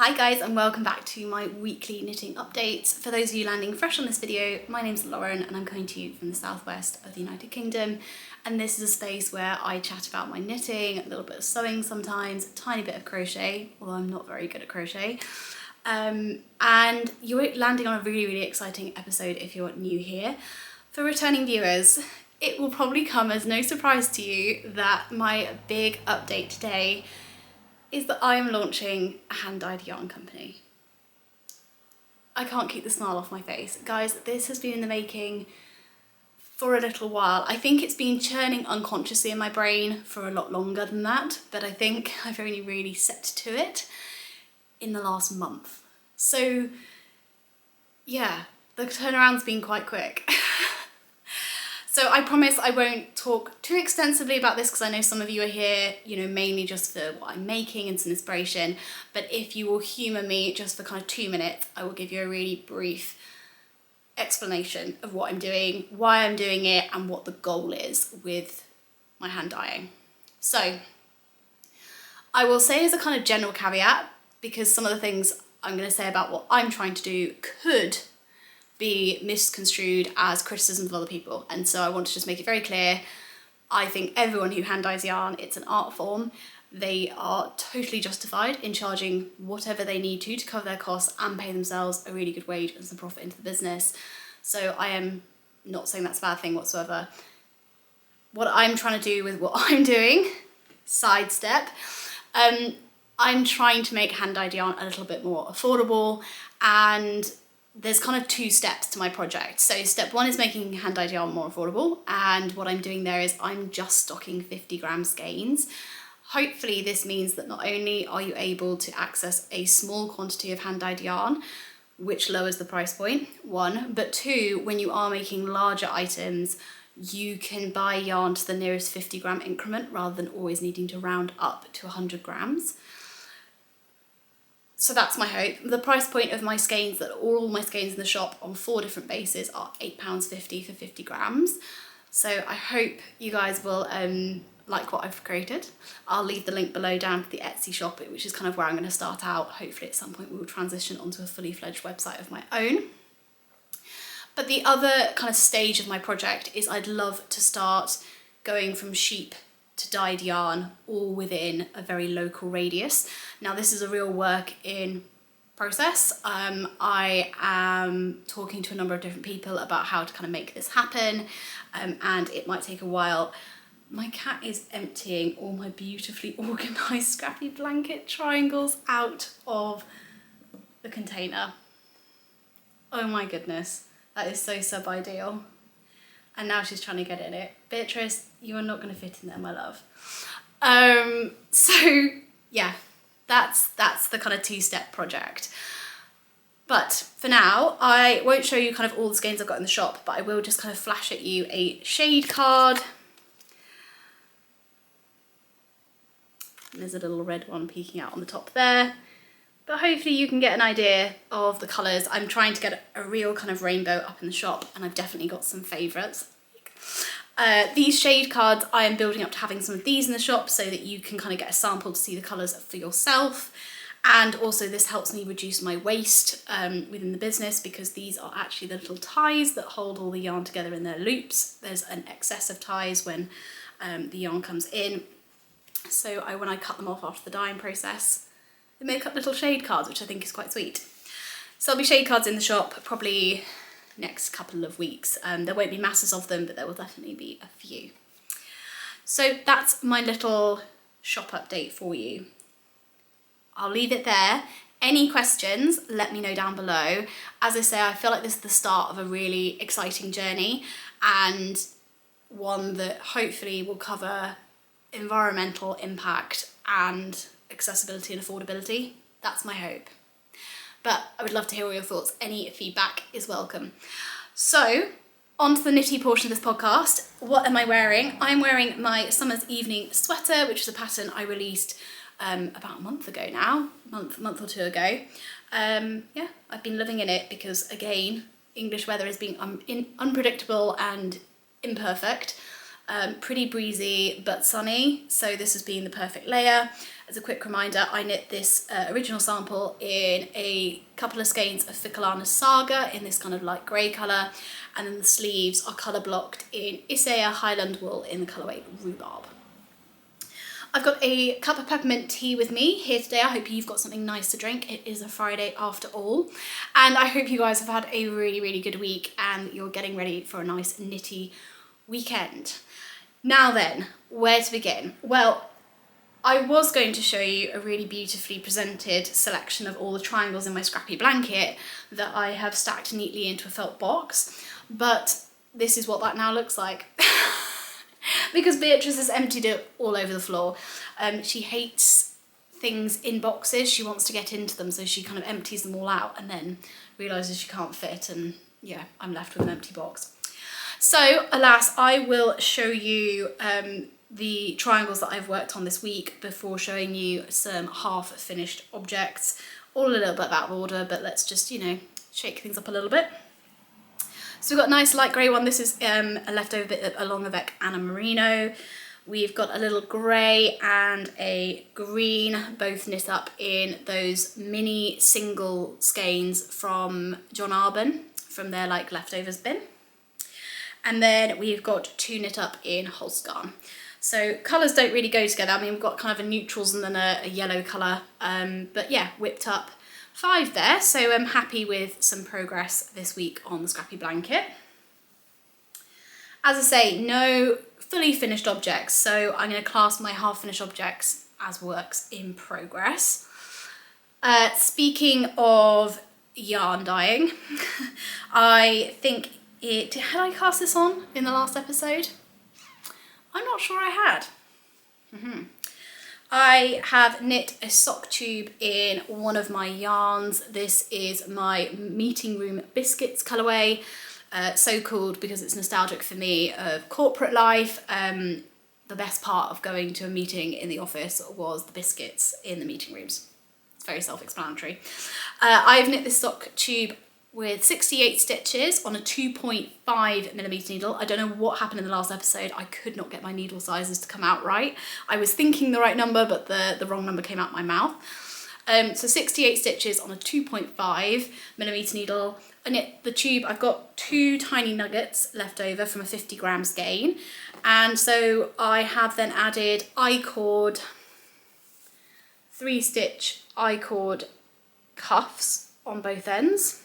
Hi guys, and welcome back to my weekly knitting updates. For those of you landing fresh on this video, my name's Lauren and I'm coming to you from the southwest of the United Kingdom, and this is a space where I chat about my knitting, a little bit of sewing sometimes, a tiny bit of crochet, although I'm not very good at crochet. And you're landing on a really exciting episode if you're new here. For returning viewers, it will probably come as no surprise to you that my big update today is that I am launching a hand-dyed yarn company. I can't keep the smile off my face. Guys, this has been in the making for a little while. I think it's been churning unconsciously in my brain for a lot longer than that, but I think I've only really set to it in the last month. So yeah, the turnaround's been quite quick. So I promise I won't talk too extensively about this because I know some of you are here, mainly just for what I'm making and some inspiration. But if you will humour me just for kind of 2 minutes, I will give you a really brief explanation of what I'm doing, why I'm doing it, and what the goal is with my hand dyeing. So I will say as a kind of general caveat, because some of the things I'm going to say about what I'm trying to do could be misconstrued as criticism of other people, and so I want to just make it very clear. I think everyone who hand dyes yarn, it's an art form. They are totally justified in charging whatever they need to cover their costs and pay themselves a really good wage and some profit into the business. So I am not saying that's a bad thing whatsoever. What I'm trying to do with what I'm doing, sidestep, I'm trying to make hand dyed yarn a little bit more affordable, and there's kind of 2 steps to my project. So step 1 is making hand dyed yarn more affordable, and what I'm doing there is I'm just stocking 50-gram skeins. Hopefully this means that not only are you able to access a small quantity of hand dyed yarn, which lowers the price point, 1, but 2, when you are making larger items, you can buy yarn to the nearest 50-gram increment rather than always needing to round up to 100 grams. So that's my hope. The price point of my skeins, that all my skeins in the shop on 4 different bases, are £8.50 for 50 grams. So I hope you guys will like what I've created. I'll leave the link below down to the Etsy shop, which is kind of where I'm going to start out. Hopefully at some point we will transition onto a fully fledged website of my own. But the other kind of stage of my project is I'd love to start going from sheep to dyed yarn all within a very local radius. Now this is a real work in process. I am talking to a number of different people about how to kind of make this happen, and it might take a while. My cat is emptying all my beautifully organised scrappy blanket triangles out of the container. Oh my goodness, that is so sub-ideal. And now she's trying to get in it. Beatrice, you are not going to fit in there, my love. So yeah, that's the kind of 2-step project. But for now, I won't show you kind of all the skeins I've got in the shop, but I will just kind of flash at you a shade card. And there's a little red one peeking out on the top there. But hopefully you can get an idea of the colours. I'm trying to get a real kind of rainbow up in the shop, and I've definitely got some favourites. These shade cards, I am building up to having some of these in the shop so that you can kind of get a sample to see the colours for yourself. And also this helps me reduce my waste within the business, because these are actually the little ties that hold all the yarn together in their loops. There's an excess of ties when the yarn comes in. So when I cut them off after the dyeing process, they make up little shade cards, which I think is quite sweet. So there'll be shade cards in the shop probably next couple of weeks. There won't be masses of them, but there will definitely be a few. So that's my little shop update for you. I'll leave it there. Any questions, let me know down below. As I say, I feel like this is the start of a really exciting journey, and one that hopefully will cover environmental impact and accessibility and affordability. That's my hope. But I would love to hear all your thoughts. Any feedback is welcome. So on to the nitty portion of this podcast. What am I wearing? I'm wearing my summer's evening sweater, which is a pattern I released about a month ago now, month or 2 ago. Yeah, I've been living in it because, again, English weather is being unpredictable and imperfect. Pretty breezy but sunny, so this has been the perfect layer. As a quick reminder, I knit this original sample in a couple of skeins of Ficalana Saga in this kind of light grey colour, and then the sleeves are colour blocked in Isaiah Highland wool in the colourway Rhubarb. I've got a cup of peppermint tea with me here today. I hope you've got something nice to drink. It is a Friday after all. And I hope you guys have had a really, really good week and you're getting ready for a nice knitty weekend. Now then, where to begin? Well, I was going to show you a really beautifully presented selection of all the triangles in my scrappy blanket that I have stacked neatly into a felt box, but this is what that now looks like. Because Beatrice has emptied it all over the floor. She hates things in boxes. She wants to get into them, so she kind of empties them all out and then realises she can't fit, and yeah, I'm left with an empty box. So alas, I will show you the triangles that I've worked on this week before showing you some half finished objects, all a little bit out of order, but let's just, you know, shake things up a little bit. So we've got a nice light grey one. This is a leftover bit along the Vec Anna Merino. We've got a little grey and a green, both knit up in those mini single skeins from John Arbon, from their like leftovers bin. And then we've got two knit up in Holsgarn. So colours don't really go together. I mean, we've got kind of a neutrals and then a yellow colour, but yeah, whipped up 5 there. So I'm happy with some progress this week on the scrappy blanket. As I say, no fully finished objects, so I'm going to class my half finished objects as works in progress. Speaking of yarn dyeing, I think had I cast this on in the last episode? I'm not sure I had. I have knit a sock tube in one of my yarns. This is my Meeting Room Biscuits colourway, so called because it's nostalgic for me of corporate life. The best part of going to a meeting in the office was the biscuits in the meeting rooms. It's very self-explanatory. I've knit this sock tube with 68 stitches on a 2.5mm needle. I don't know what happened in the last episode. I could not get my needle sizes to come out right. I was thinking the right number, but the wrong number came out my mouth. So 68 stitches on a 2.5mm needle. I knit the tube. I've got 2 tiny nuggets left over from a 50 grams skein. And so I have then added I-cord, 3-stitch I-cord cuffs on both ends,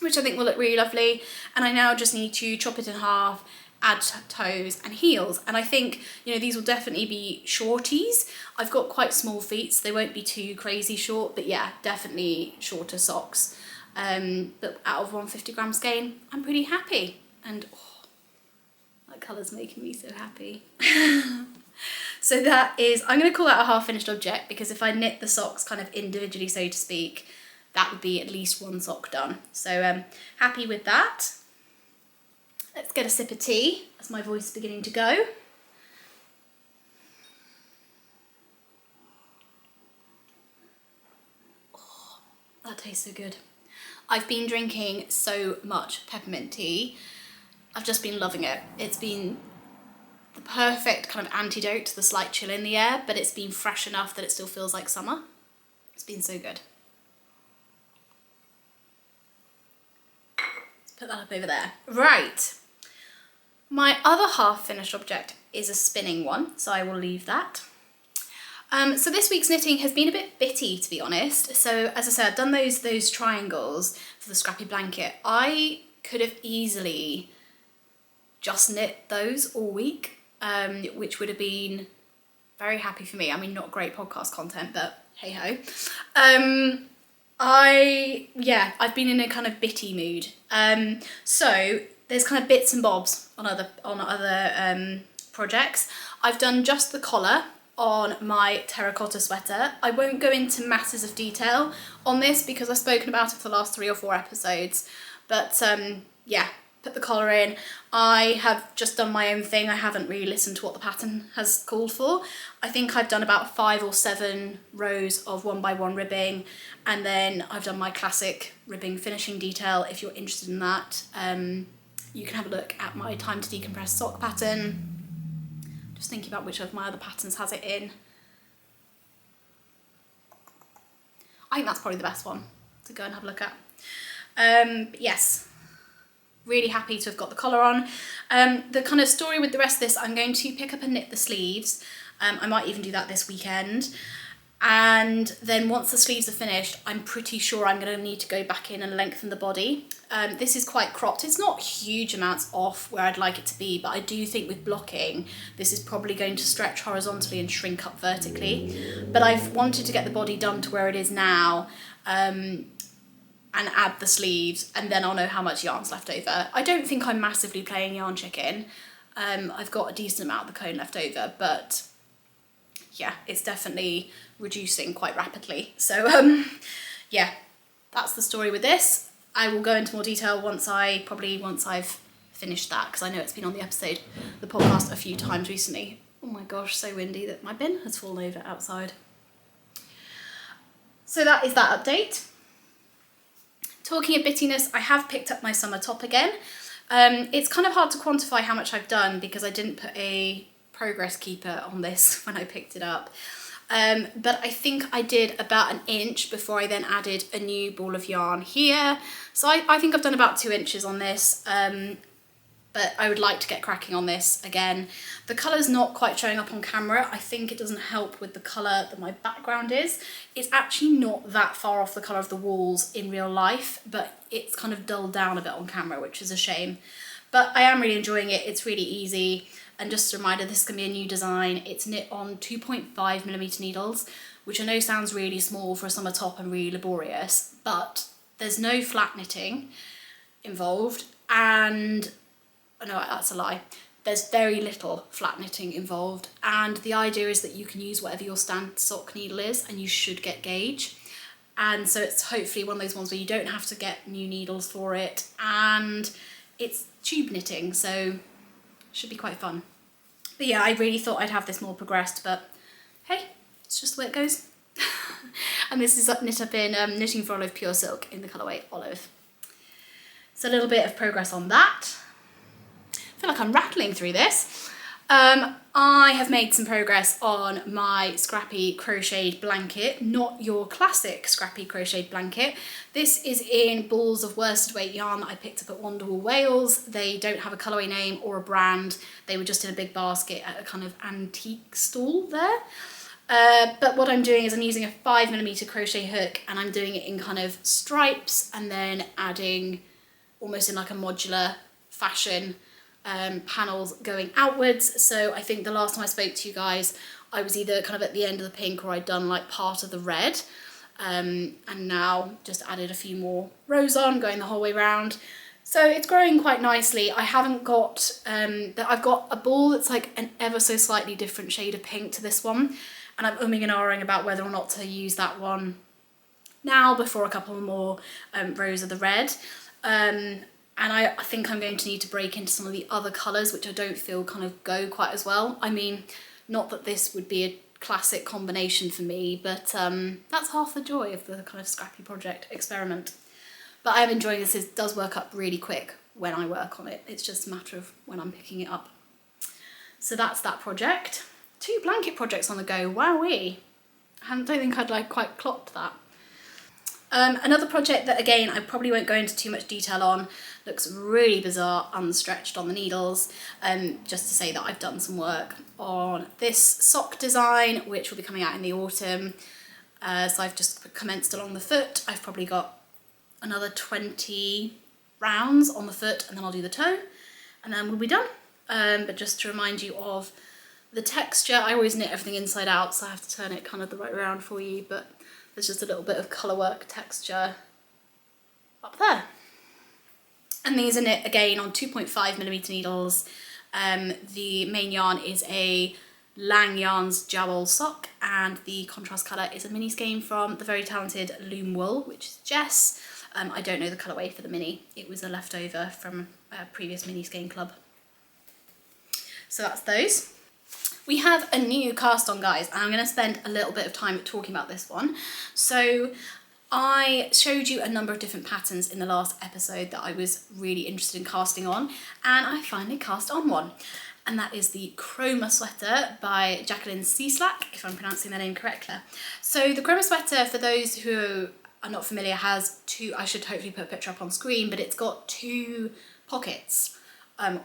which I think will look really lovely. And I now just need to chop it in half, add toes and heels. And I think, you know, these will definitely be shorties. I've got quite small feet, so they won't be too crazy short, but yeah, definitely shorter socks. But out of 150 gram skein, I'm pretty happy. And oh, that colour's making me so happy. So that is, I'm going to call that a half finished object, because if I knit the socks kind of individually, so to speak, that would be at least 1 sock done. So happy with that. Let's get a sip of tea as my voice is beginning to go. Oh, that tastes so good. I've been drinking so much peppermint tea. I've just been loving it. It's been the perfect kind of antidote to the slight chill in the air, but it's been fresh enough that it still feels like summer. It's been so good. Put that up over there. Right. My other half finished object is a spinning one, so I will leave that. So this week's knitting has been a bit bitty, to be honest. So as I said, I've done those triangles for the scrappy blanket. I could have easily just knit those all week, which would have been very happy for me. I mean, not great podcast content, but hey ho. I've been in a kind of bitty mood. So there's kind of bits and bobs on other projects. I've done just the collar on my terracotta sweater. I won't go into masses of detail on this because I've spoken about it for the last 3 or 4 episodes. But yeah, put the collar in. I have just done my own thing. I haven't really listened to what the pattern has called for. I think I've done about 5 or 7 rows of 1x1 ribbing, and then I've done my classic ribbing finishing detail. If you're interested in that, you can have a look at my Time to Decompress sock pattern. Just thinking about which of my other patterns has it in. I think that's probably the best one to go and have a look at. But yes, really happy to have got the collar on. The kind of story with the rest of this, I'm going to pick up and knit the sleeves. I might even do that this weekend. And then once the sleeves are finished, I'm pretty sure I'm going to need to go back in and lengthen the body. This is quite cropped. It's not huge amounts off where I'd like it to be, but I do think with blocking, this is probably going to stretch horizontally and shrink up vertically. But I've wanted to get the body done to where it is now, and add the sleeves, and then I'll know how much yarn's left over. I don't think I'm massively playing yarn chicken. I've got a decent amount of the cone left over, but yeah, it's definitely reducing quite rapidly. So yeah, that's the story with this. I will go into more detail once I've finished that, because I know it's been on the podcast a few times recently. Oh my gosh, so windy that my bin has fallen over outside. So that is that update. Talking of bittiness, I have picked up my summer top again. It's kind of hard to quantify how much I've done because I didn't put a progress keeper on this when I picked it up. But I think I did about 1 inch before I then added a new ball of yarn here. So I think I've done about 2 inches on this, but I would like to get cracking on this again. The colour's not quite showing up on camera. I think it doesn't help with the colour that my background is. It's actually not that far off the colour of the walls in real life, but it's kind of dulled down a bit on camera, which is a shame. But I am really enjoying it. It's really easy. And just a reminder, this is going to be a new design. It's knit on 2.5mm needles, which I know sounds really small for a summer top and really laborious, but there's no flat knitting involved, and no, that's a lie. There's very little flat knitting involved, and the idea is that you can use whatever your standard sock needle is, and you should get gauge. And so it's hopefully one of those ones where you don't have to get new needles for it, and it's tube knitting, so should be quite fun. But yeah, I really thought I'd have this more progressed, but hey, it's just the way it goes. And this is knit up in Knitting for Olive Pure Silk in the colourway Olive. So a little bit of progress on that. I feel like I'm rattling through this. I have made some progress on my scrappy crocheted blanket, not your classic scrappy crocheted blanket. This is in balls of worsted weight yarn that I picked up at Wonderwool Wales. They don't have a colourway name or a brand. They were just in a big basket at a kind of antique stall there. But what I'm doing is I'm using a 5mm crochet hook, and I'm doing it in kind of stripes and then adding almost in like a modular fashion panels going outwards. So I think the last time I spoke to you guys, I was either kind of at the end of the pink or I'd done like part of the red, and now just added a few more rows on, going the whole way around. So it's growing quite nicely. I haven't got, I've got a ball that's like an ever so slightly different shade of pink to this one, and I'm umming and ahhing about whether or not to use that one now before a couple more rows of the red. And I think I'm going to need to break into some of the other colours, which I don't feel kind of go quite as well. I mean, not that this would be a classic combination for me, but that's half the joy of the kind of scrappy project experiment. But I am enjoying this. It does work up really quick when I work on it. It's just a matter of when I'm picking it up. So that's that project. 2 blanket projects on the go, wowee. I don't think I'd like quite clocked that. Another project that, again, I probably won't go into too much detail on, looks really bizarre, unstretched on the needles, just to say that I've done some work on this sock design, which will be coming out in the autumn. So I've just commenced along the foot. I've probably got another 20 rounds on the foot, and then I'll do the toe, and then we'll be done. But just to remind you of the texture, I always knit everything inside out, so I have to turn it kind of the right way around for you, but there's just a little bit of colour work texture up there. And these are knit again on 2.5mm needles. The main yarn is a Lang Yarns Jowl sock, and the contrast colour is a mini skein from the very talented Loom Wool, which is Jess. I don't know the colourway for the mini. It was a leftover from a previous mini skein club. So that's those. We have a new cast on, guys, and I'm going to spend a little bit of time talking about this one. So I showed you a number of different patterns in the last episode that I was really interested in casting on, and I finally cast on one. and that is the Chroma sweater by Jacqueline Cieslak, if I'm pronouncing their name correctly. So the Chroma sweater, for those who are not familiar, has two, I should hopefully put a picture up on screen, but it's got two pockets,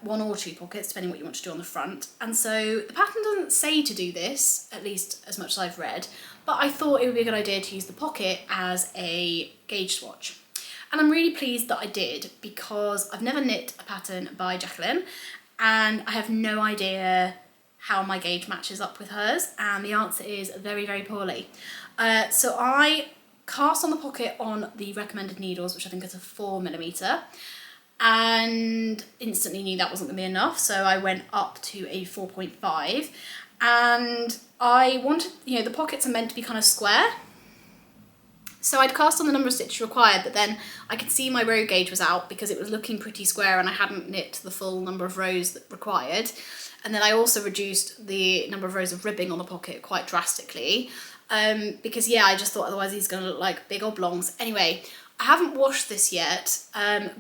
one or two pockets, depending what you want to do on the front. And so the pattern doesn't say to do this, at least as much as I've read, but I thought it would be a good idea to use the pocket as a gauge swatch. And I'm really pleased that I did, because I've never knit a pattern by Jacqueline and I have no idea how my gauge matches up with hers, and the answer is very, very poorly. So I cast on the pocket on the recommended needles, which I think is a 4mm, and instantly knew that wasn't going to be enough, so I went up to a 4.5, and I wanted, you know, the pockets are meant to be kind of square, so I'd cast on the number of stitches required, but then I could see my row gauge was out because it was looking pretty square and I hadn't knit the full number of rows that required. And then I also reduced the number of rows of ribbing on the pocket quite drastically, because yeah, I just thought otherwise these are going to look like big oblongs. Anyway, I haven't washed this yet,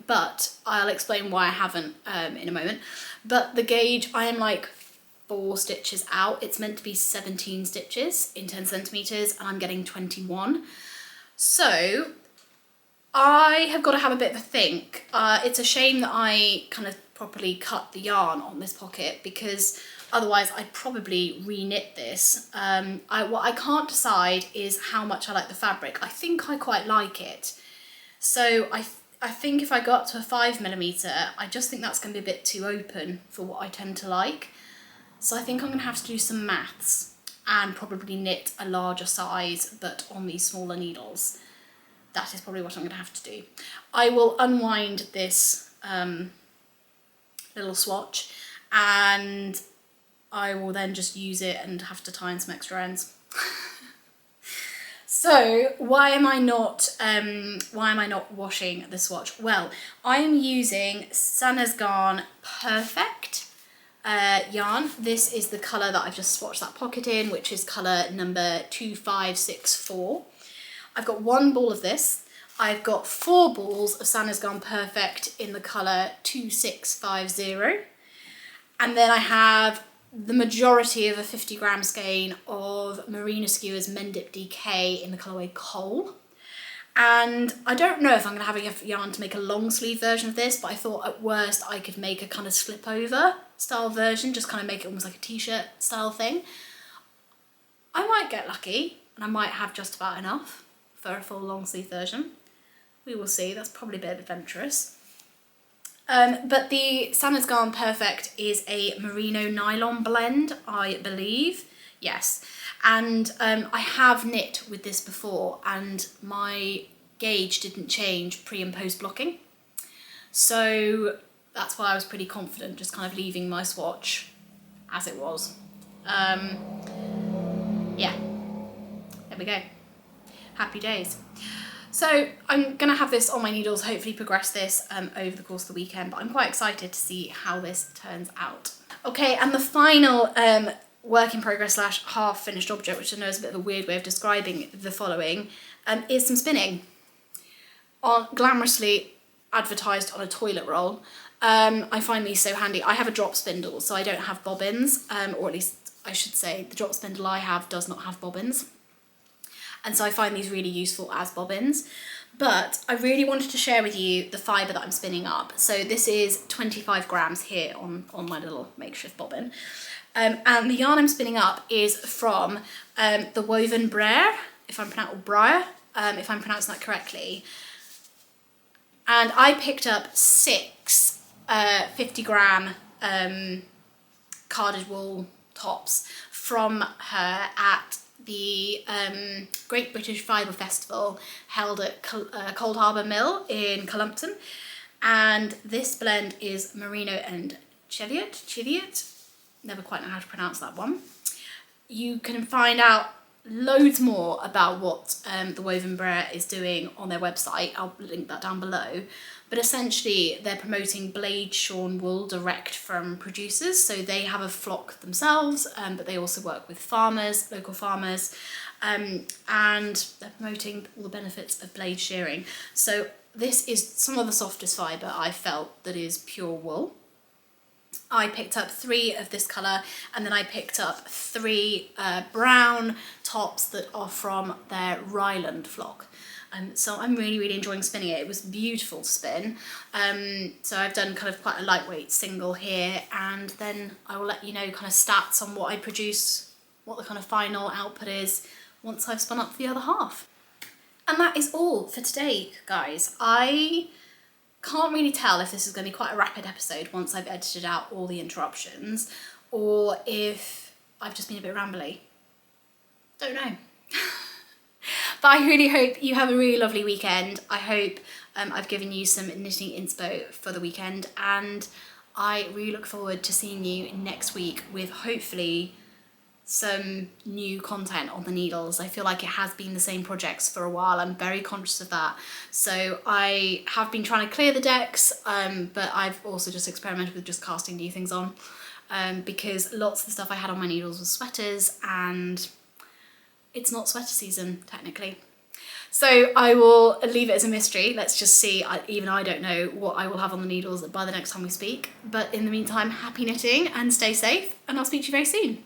but I'll explain why I haven't in a moment. But the gauge, I am like 4 stitches out. It's meant to be 17 stitches in 10 centimeters and I'm getting 21. So I have got to have a bit of a think. It's a shame that I kind of properly cut the yarn on this pocket, because otherwise I'd probably re-knit this. What I can't decide is how much I like the fabric. I think I quite like it. So I think if I go up to a 5mm, I just think that's going to be a bit too open for what I tend to like. So I think I'm going to have to do some maths and probably knit a larger size, but on these smaller needles. That is probably what I'm going to have to do. I will unwind this little swatch and I will then just use it and have to tie in some extra ends. So why am I not washing the swatch? Well, I am using Sannes Perfect yarn. This is the colour that I've just swatched that pocket in, which is colour number 2564. I've got 1 ball of this. I've got 4 balls of Sannes Perfect in the colour 2650. And then I have the majority of a 50-gram skein of Marina Skewers Mendip DK in the colourway Coal. And I don't know if I'm going to have enough yarn to make a long sleeve version of this, but I thought at worst I could make a kind of slip over style version, just kind of make it almost like a t-shirt style thing. I might get lucky and I might have just about enough for a full long sleeve version. We will see, that's probably a bit adventurous. But the Sannes Perfect is a merino nylon blend, I believe. Yes, and I have knit with this before and my gauge didn't change pre and post blocking. So that's why I was pretty confident just kind of leaving my swatch as it was. Yeah, there we go. Happy days. So I'm going to have this on my needles, hopefully progress this over the course of the weekend, but I'm quite excited to see how this turns out. Okay, and the final work in progress / half finished object, which I know is a bit of a weird way of describing the following, is some spinning. Glamorously advertised on a toilet roll. I find these so handy. I have a drop spindle, so I don't have bobbins, or at least I should say the drop spindle I have does not have bobbins. And so I find these really useful as bobbins. But I really wanted to share with you the fibre that I'm spinning up. So this is 25 grams here on my little makeshift bobbin. And the yarn I'm spinning up is from the Woven Briar, if I'm pronouncing that correctly. And I picked up 6 50-gram carded wool tops from her at the Great British Fibre Festival held at Cold Harbour Mill in Cullompton. And this blend is Merino and Cheviot. Never quite know how to pronounce that one. You can find out loads more about what the Woven Briar is doing on their website. I'll link that down below. But essentially they're promoting blade shorn wool direct from producers. So they have a flock themselves, but they also work with farmers, local farmers, and they're promoting all the benefits of blade shearing. So this is some of the softest fibre I felt that is pure wool. I picked up 3 of this colour, and then I picked up 3 brown tops that are from their Ryland flock. So I'm really enjoying spinning it. It was beautiful to spin. So I've done kind of quite a lightweight single here, and then I will let you know kind of stats on what I produce, what the kind of final output is once I've spun up the other half. And that is all for today, guys. I can't really tell if this is going to be quite a rapid episode once I've edited out all the interruptions, or if I've just been a bit rambly. Don't know. But I really hope you have a really lovely weekend. I hope I've given you some knitting inspo for the weekend, and I really look forward to seeing you next week with hopefully some new content on the needles. I feel like it has been the same projects for a while. I'm very conscious of that. So I have been trying to clear the decks, but I've also just experimented with just casting new things on, because lots of the stuff I had on my needles was sweaters, and it's not sweater season technically. So I will leave it as a mystery. Let's just see. Even I don't know what I will have on the needles by the next time we speak. But in the meantime, happy knitting and stay safe, and I'll speak to you very soon.